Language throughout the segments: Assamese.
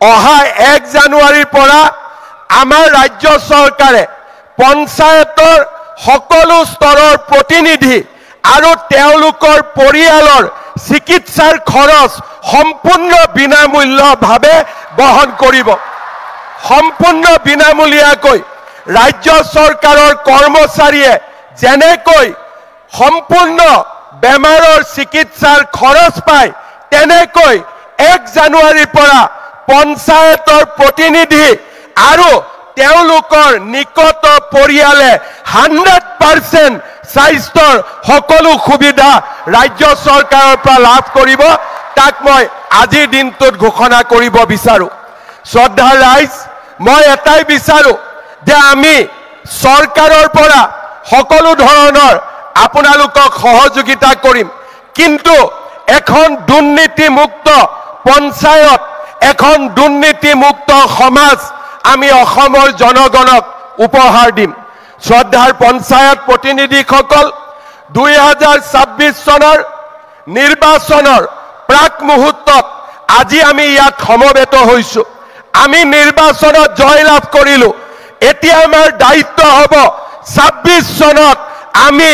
অহা 1 জানুৱাৰীৰ পৰা আমাৰ ৰাজ্য চৰকাৰে পঞ্চায়তৰ সকলো স্তৰৰ প্ৰতিনিধি আৰু তেওঁলোকৰ পৰিয়ালৰ চিকিৎসাৰ খৰচ সম্পূৰ্ণ বিনামূল্যভাৱে বহন কৰিব। সম্পূৰ্ণ বিনামূলীয়াকৈ ৰাজ্য চৰকাৰৰ কৰ্মচাৰীয়ে যেনেকৈ সম্পূৰ্ণ বেমাৰৰ চিকিৎসাৰ খৰচ পায় তেনেকৈ 1 জানুৱাৰীৰ পৰা পঞ্চায়তৰ প্ৰতিনিধি আৰু তেওঁলোকৰ নিকট পৰিয়ালে 100% স্বাস্থ্যৰ সকলো সুবিধা ৰাজ্য চৰকাৰৰ পৰা লাভ কৰিব। তাক মই আজিৰ দিনটোত ঘোষণা কৰিব বিচাৰো। শ্ৰদ্ধাৰ ৰাইজ, মই এটাই বিচাৰো যে আমি চৰকাৰৰ পৰা সকলো ধৰণৰ আপোনালোকক সহযোগিতা কৰিম, কিন্তু এখন দুৰ্নীতিমুক্ত পঞ্চায়ত, এখন দুৰ্নীতিমুক্ত সমাজ আমি অসমৰ জনগণক উপহাৰ দিম। শ্ৰদ্ধাৰ পঞ্চায়ত প্ৰতিনিধিসকল, 2026 চনৰ নিৰ্বাচনৰ প্ৰাক মুহূৰ্তত আজি আমি ইয়াত সমবেত হৈছো। আমি নিৰ্বাচনত জয়লাভ কৰিলো। এতিয়া আমাৰ দায়িত্ব হ'ব 26 চনত আমি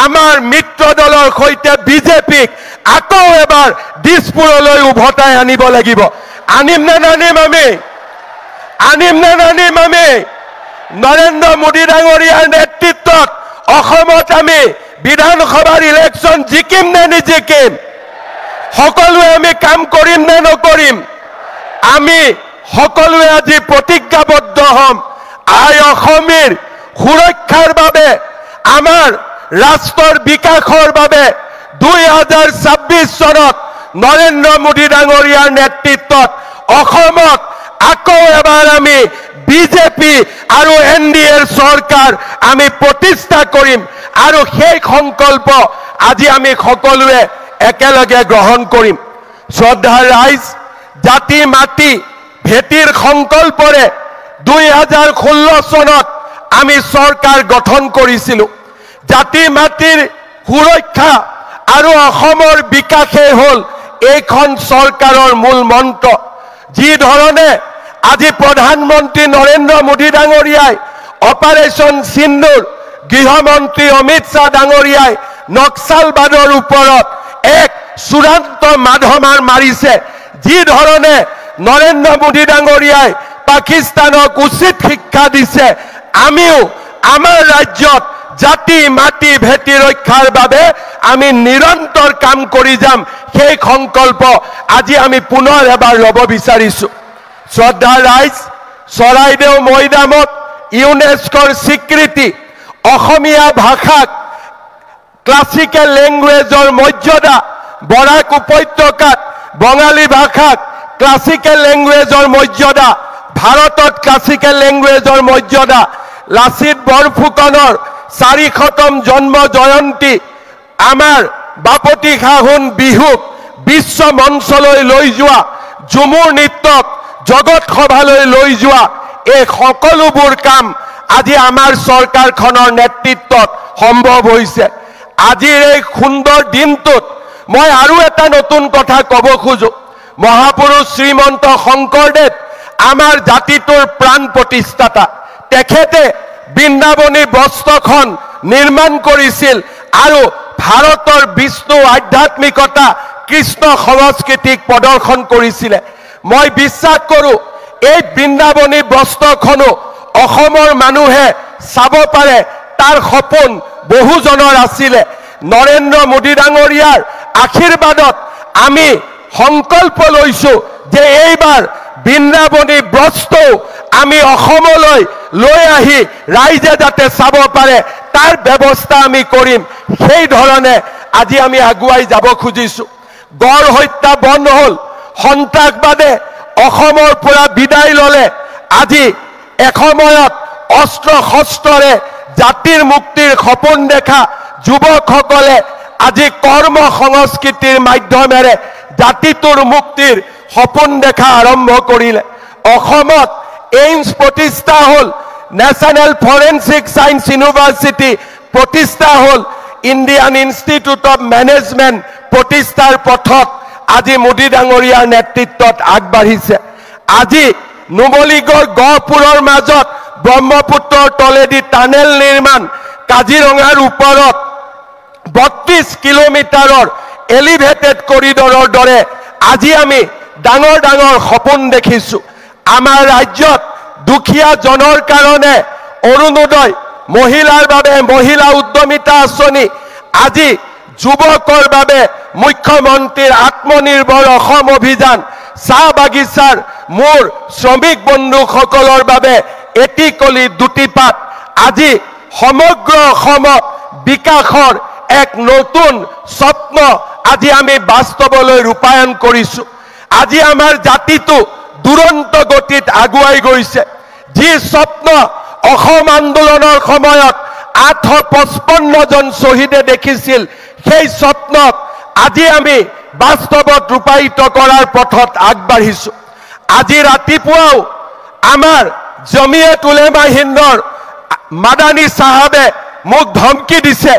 আমাৰ মিত্ৰ দলৰ সৈতে বিজেপিক আকৌ এবাৰ দিছপুৰলৈ উভতাই আনিব লাগিব। আনিম নে নানিম আমি? আনিম নে নানিম আমি? নৰেন্দ্ৰ মোদী ডাঙৰীয়াৰ নেতৃত্বত অসমত আমি বিধানসভাৰ ইলেকশ্যন জিকিম নে নিজিকিম? সকলোৱে আমি কাম কৰিম নে নকৰিম? আমি সকলোৱে আজি প্ৰতিজ্ঞাবদ্ধ হ'ম। আই অসমীৰ সুৰক্ষাৰ বাবে, আমাৰ ৰাষ্ট্ৰৰ বিকাশৰ বাবে 2026 চনত নৰেন্দ্ৰ মোদী ডাঙৰীয়াৰ নেতৃত্বত অসমত আকৌ এবাৰ আমি বিজেপি আৰু NDAৰ চৰকাৰ আমি প্ৰতিষ্ঠা কৰিম আৰু সেই সংকল্প আজি আমি সকলোৱে একেলগে গ্ৰহণ কৰিম। শ্ৰদ্ধাৰ ৰাইজ, জাতি মাটি ভেটিৰ সংকল্পৰে 2016 চনত আমি চৰকাৰ গঠন কৰিছিলো। জাতি মাটিৰ সুৰক্ষা আৰু অসমৰ বিকাশে হ'ল এইখন চৰকাৰৰ মূল মন্ত্ৰ। যি ধৰণে আজি প্ৰধানমন্ত্ৰী নৰেন্দ্ৰ মোদী ডাঙৰীয়াই অপাৰেশ্যন সিন্দুৰ, গৃহমন্ত্ৰী অমিত শ্বাহ ডাঙৰীয়াই নক্সালবাদৰ ওপৰত এক চূড়ান্ত মাধমাৰ মাৰিছে, যি ধৰণে নৰেন্দ্ৰ মোদী ডাঙৰীয়াই পাকিস্তানক উচিত শিক্ষা দিছে, আমিও আমাৰ ৰাজ্যত জাতি মাটি ভেটি ৰক্ষাৰ বাবে আমি নিৰন্তৰ কাম কৰি যাম। সেই সংকল্প আজি আমি পুনৰ এবাৰ ল'ব বিচাৰিছো। শ্ৰদ্ধাৰ ৰাইজ, চৰাইদেউ মৈদামত ইউনেস্কোৰ স্বীকৃতি, অসমীয়া ভাষাক ক্লাছিকেল লেংগুৱেজৰ মৰ্যাদা, বৰাক উপত্যকাত বঙালী ভাষাক ক্লাছিকেল লেংগুৱেজৰ মৰ্যাদা, ভাৰতত ক্লাছিকেল লেংগুৱেজৰ মৰ্যাদা, লাচিত বৰফুকনৰ 400তম জন্ম জয়ন্তী, আমাৰ বাপতি সাহোন বিহুক বিশ্ব মঞ্চলৈ লৈ যোৱা, ঝুমুৰ নৃত্যক জগত সভালৈ লৈ যোৱা, এই সকলোবোৰ কাম আজি আমাৰ চৰকাৰখনৰ নেতৃত্বত সম্ভৱ হৈছে। আজিৰ এই সুন্দৰ দিনটোত মই আৰু এটা নতুন কথা ক'ব খোজো। মহাপুৰুষ শ্ৰীমন্ত শংকৰদেৱ আমাৰ জাতিটোৰ প্ৰাণ প্ৰতিষ্ঠাতা। তেখেতে বৃন্দাবনী বস্ত্ৰখন নিৰ্মাণ কৰিছিল আৰু ভাৰতৰ বিষ্ণু আধ্যাত্মিকতা, কৃষ্ণ সংস্কৃতিক প্ৰদৰ্শন কৰিছিলে। মই বিশ্বাস কৰোঁ এই বৃন্দাবনী বস্ত্ৰখনো অসমৰ মানুহে চাব পাৰে, তাৰ সপোন বহুজনৰ আছিলে। নৰেন্দ্ৰ মোদী ডাঙৰীয়াৰ আশীৰ্বাদত আমি সংকল্প লৈছো যে এইবাৰ বৃন্দাবনী বস্ত্ৰ আমি অসমলৈ লৈ আহি ৰাইজে যাতে চাব পাৰে তাৰ ব্যৱস্থা আমি কৰিম। সেই ধৰণে আজি আমি আগুৱাই যাব খুজিছো। গড় হত্যা বন্ধ হ'ল, সন্ত্ৰাসবাদে অসমৰ পৰা বিদায় ল'লে। আজি এসময়ত অস্ত্ৰ শস্ত্ৰৰে জাতিৰ মুক্তিৰ সপোন দেখা যুৱকসকলে আজি কৰ্ম সংস্কৃতিৰ মাধ্যমেৰে জাতিটোৰ মুক্তিৰ সপোন দেখা আৰম্ভ কৰিলে। অসমত এইমছ প্ৰতিষ্ঠা হ'ল, নেশ্যনেল ফৰেনচিক ছায়েন্স ইউনিভাৰ্চিটি প্ৰতিষ্ঠা হ'ল, ইণ্ডিয়ান ইনষ্টিটিউট অফ মেনেজমেণ্ট প্ৰতিষ্ঠাৰ পথত আজি মোদী ডাঙৰীয়াৰ নেতৃত্বত আগবাঢ়িছে। আজি নুমলীগড় গহপুৰৰ মাজত ব্ৰহ্মপুত্ৰৰ তলেদি টানেল নিৰ্মাণ, কাজিৰঙাৰ ওপৰত 32 কিলোমিটাৰৰ এলিভেটেড কৰিডৰৰ দৰে আজি আমি ডাঙৰ ডাঙৰ সপোন দেখিছোঁ। আমাৰ ৰাজ্যত দুখীয়া জনৰ কাৰণে অৰুণোদয়, মহিলাৰ বাবে মহিলা উদ্যমিতা আঁচনি, আজি যুৱকৰ বাবে মুখ্যমন্ত্ৰীৰ আত্মনিৰ্ভৰ অসম অভিযান, চাহ বাগিচাৰ মোৰ শ্ৰমিক বন্ধুসকলৰ বাবে এটিকলি দুটিপাত, আজি সমগ্ৰ অসমত বিকাশৰ এক নতুন স্বপ্ন আজি আমি বাস্তৱলৈ ৰূপায়ণ কৰিছোঁ। আজি আমাৰ জাতিটো দুৰন্ত গতিত আগুৱাই গৈছে। যি স্বপ্ন অসম আন্দোলনৰ সময়ত 855 জন শ্বহীদে দেখিছিল, সেই স্বপ্নক আজি আমি বাস্তৱত ৰূপায়িত কৰাৰ পথত আগবাঢ়িছোঁ। আজি ৰাতিপুৱাও আমাৰ জমিয়ত উলেমা হিন্দৰ মাদানী চাহাবে মোক ধমকি দিছে।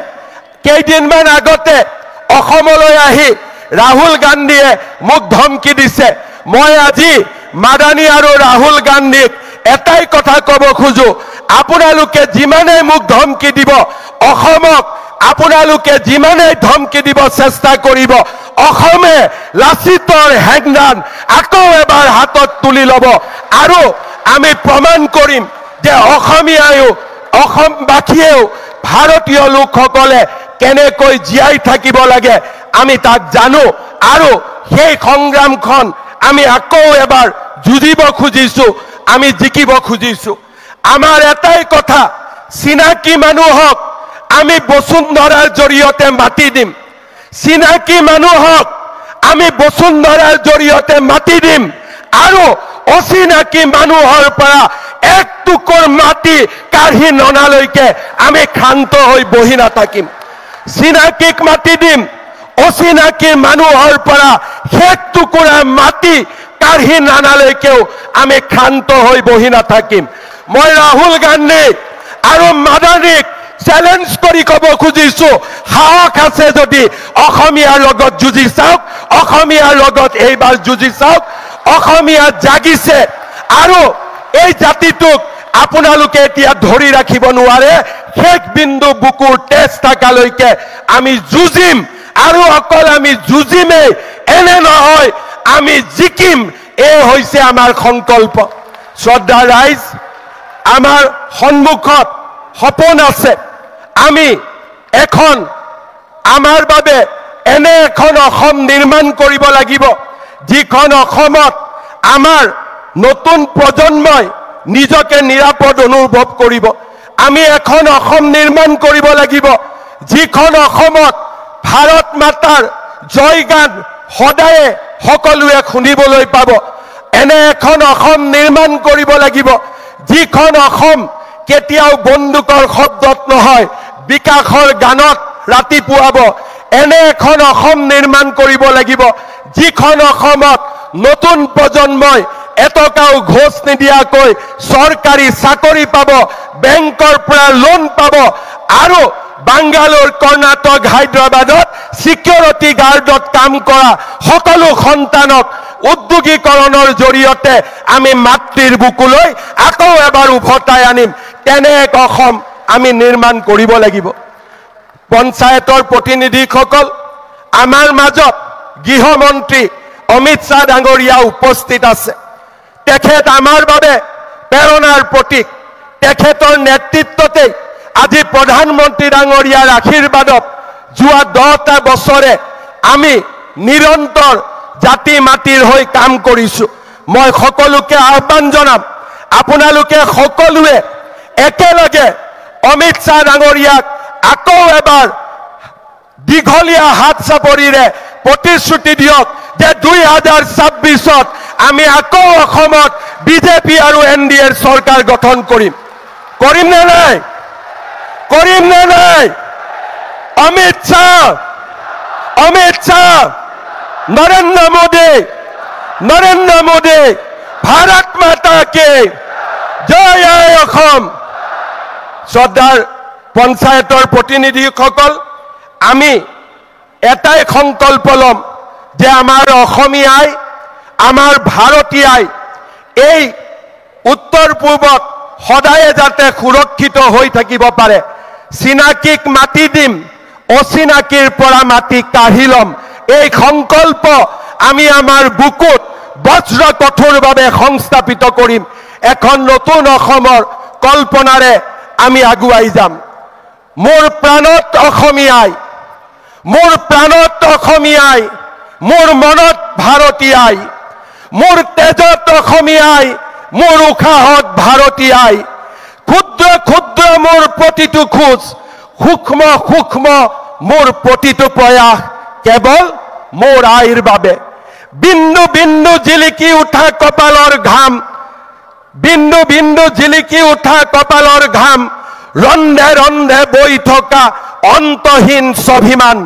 কেইদিনমান আগতে অসমলৈ আহি ৰাহুল গান্ধীয়ে মোক ধমকি দিছে। মই আজি মাদানী আৰু ৰাহুল গান্ধীক এটাই কথা ক'ব খোজো, আপোনালোকে যিমানেই মোক ধমকি দিব, অসমক আপোনালোকে যিমানেই ধমকি দিব চেষ্টা কৰিব, অসমে লাচিতৰ হেংদান আকৌ এবাৰ হাতত তুলি ল'ব আৰু আমি প্ৰমাণ কৰিম যে অসমীয়ায়ো, অসমবাসীয়েও ভাৰতীয় লোকসকলে কেনেকৈ জীয়াই থাকিব লাগে আমি তাক জানো আৰু সেই সংগ্ৰামখন আমি আকৌ এবাৰ যুঁজিব খুজিছোঁ, আমি জিকিব খুজিছোঁ। আমাৰ এটাই কথা, চিনাকি মানুহক আমি বসুন্ধৰাৰ জৰিয়তে মাতি দিম, চিনাকি মানুহক আমি বসুন্ধৰাৰ জৰিয়তে মাতি দিম আৰু অচিনাকি মানুহৰ পৰা এক টুকুৰ মাটি কাঢ়ি ননালৈকে আমি ক্ষান্ত হৈ বহি নাথাকিম। চিনাকিক মাতি দিম, অচিনাকি মানুহৰ পৰা এক টুকুৰা মাটি কাঢ়ি নানালৈকেও আমি ক্ষান্ত হৈ বহি নাথাকিম। মই ৰাহুল গান্ধী আৰু মাদানীক চেলেঞ্জ কৰি ক'ব খুজিছোঁ, সাহস আছে যদি অসমীয়াৰ লগত যুঁজি চাওক, অসমীয়াৰ লগত এইবাৰ যুঁজি চাওক। অসমীয়া জাগিছে আৰু এই জাতিটোক আপোনালোকে এতিয়া ধৰি ৰাখিব নোৱাৰে। শেষ বিন্দু বুকুৰ তেজ থাকালৈকে আমি যুঁজিম আৰু অকল আমি যুঁজিমেই, এনে নহয় আমি জিকিম। এই হৈছে আমাৰ সংকল্প। শ্ৰদ্ধা ৰাইজ, আমাৰ সন্মুখত সপোন আছে। আমি এখন আমাৰ বাবে এনে এখন অসম নিৰ্মাণ কৰিব লাগিব, যিখন অসমত আমাৰ নতুন প্ৰজন্মই নিজকে নিৰাপদ অনুভৱ কৰিব। আমি এখন অসম নিৰ্মাণ কৰিব লাগিব, যিখন অসমত ভাৰত মাতাৰ জয়গান সদায়ে সকলোৱে শুনিবলৈ পাব। এনে এখন অসম নিৰ্মাণ কৰিব লাগিব, যিখন অসম কেতিয়াও বন্দুকৰ শব্দত নহয়, বিকাশৰ গানত ৰাতিপুৱাব। এনে এখন অসম নিৰ্মাণ কৰিব লাগিব, যিখন অসমত নতুন প্ৰজন্মই এটকাও ঘোষ নিদিয়াকৈ চৰকাৰী চাকৰি পাব, বেংকৰ পৰা লোন পাব আৰু বাংগালোৰ, কৰ্ণাটক, হায়দৰাবাদত সিকিউৰিটি গাৰ্ডত কাম কৰা সকলো সন্তানক উদ্যোগীকৰণৰ জৰিয়তে আমি মাতৃৰ বুকুলৈ আকৌ এবাৰ উভতাই আনিম। তেনে এক অসম আমি নিৰ্মাণ কৰিব লাগিব। পঞ্চায়তৰ প্ৰতিনিধিসকল, আমাৰ মাজত গৃহমন্ত্ৰী অমিত শ্বাহ ডাঙৰীয়া উপস্থিত আছে। তেখেত আমাৰ বাবে প্ৰেৰণাৰ প্ৰতীক। তেখেতৰ নেতৃত্বতে আজি প্ৰধানমন্ত্ৰী ডাঙৰীয়াৰ আশীৰ্বাদত যোৱা 10টা বছৰে আমি নিৰন্তৰ জাতি মাটিৰ হৈ কাম কৰিছোঁ। মই সকলোকে আহ্বান জনাম, আপোনালোকে সকলোৱে একেলগে অমিত শ্বাহ ডাঙৰীয়াক আকৌ এবাৰ দীঘলীয়া হাত চাপৰিৰে প্ৰতিশ্ৰুতি দিয়ক যে 2026ত আমি আকৌ অসমত বিজেপি আৰু NDAৰ চৰকাৰ গঠন কৰিম। কৰিম নে নাই? কৰিম নে নাই? অমিত শ্বাহ, অমিত শ্বাহ, নৰেন্দ্ৰ মোদী, নৰেন্দ্ৰ মোদী, ভাৰত মাতা কি জয়, জয় অসম। শ্ৰদ্ধাৰ পঞ্চায়তৰ প্ৰতিনিধিসকল, আমি এটাই সংকল্প ল'ম যে আমাৰ অসমীয়াই, আমাৰ ভাৰতীয়াই এই উত্তৰ পূৰ্বত সদায়ে যাতে সুৰক্ষিত হৈ থাকিব পাৰে। চিনাকিক মাটি দিম, অচিনাকিৰ পৰা মাটি কাঢ়ি ল'ম, এই সংকল্প আমি আমাৰ বুকুত বজ্ৰ কঠোৰভাৱে সংস্থাপিত কৰিম। এখন নতুন অসমৰ কল্পনাৰে আমি আগুৱাই যাম। মোৰ প্ৰাণত অসমীয়াই, মোৰ প্ৰাণত অসমীয়াই, মোৰ মনত ভাৰতীয়াই, মোৰ তেজত অসমীয়াই, মোৰ উশাহত ভাৰতীয়াই। ক্ষুদ্ৰ ক্ষুদ্ৰ মোৰ প্ৰতিটো খোজ, সূক্ষ্ম সূক্ষ্ম মোৰ প্ৰতিটো প্ৰয়াস কেৱল মোৰ আইৰ বাবে। বিন্দু বিন্দু জিলিকি উঠা কপালৰ ঘাম, বিন্দু বিন্দু জিলিকি উঠা কপালৰ ঘাম, ৰন্ধে ৰন্ধে বৈ থকা অন্তহীন স্বাভিমান